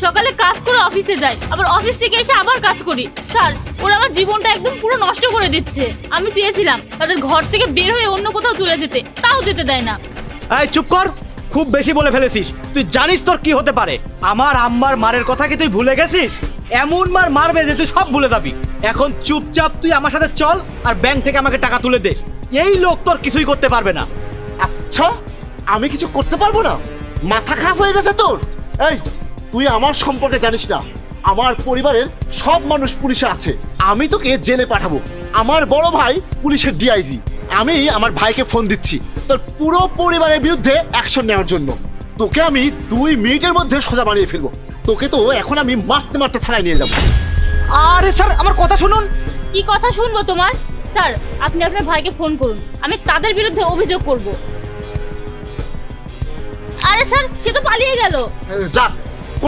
সকালে কাজ করে অফিসে যাই, আবার অফিস থেকে এসে আবার কাজ করি। স্যার, ওরা আমার জীবনটা একদম পুরো নষ্ট করে দিচ্ছে। আমি চেয়েছিলাম তাদের ঘর থেকে বের হয়ে অন্য কোথাও চলে যেতে, তাও যেতে দেয় না। এই চুপ কর, খুব বেশি বলে ফেলেছিস। তুই জানিস তোর কি হতে পারে? আমার আম্মার মারের কথা কি তুই ভুলে গেছিস? এমন মার মারবে যে তুই সব ভুলে যাবি। এখন চুপচাপ তুই আমার সাথে চল আর ব্যাংক থেকে আমাকে টাকা তুলে দে। এই লোক তোর কিছুই করতে পারবে না। আচ্ছা, আমি কিছু করতে পারবো না? মাথা খারাপ হয়ে গেছে তোর? এই, তুই আমার সম্পর্কে জানিস না। আমার পরিবারের সব মানুষ পুলিশে আছে। আমি তোকে জেলে পাঠাবো। আমার বড় ভাই পুলিশের ডিআইজি। আমি আমার ভাইকে ফোন দিচ্ছি তোর পুরো পরিবারের বিরুদ্ধে অ্যাকশন নেওয়ার জন্য। তোকে আমি 2 মিনিটের মধ্যে সোজা বানিয়ে ফেলবো। তোকে তো এখন আমি মারতে মারতে থানায় নিয়ে যাবো। আরে স্যার, আমার কথা শুনুন। কি কথা শুনবো তোমার? স্যার, আপনি আপনার ভাইকে ফোন করুন, আমি তাদের বিরুদ্ধে অভিযোগ করব। আরে স্যার, সে তো পালিয়ে গেল। যাক,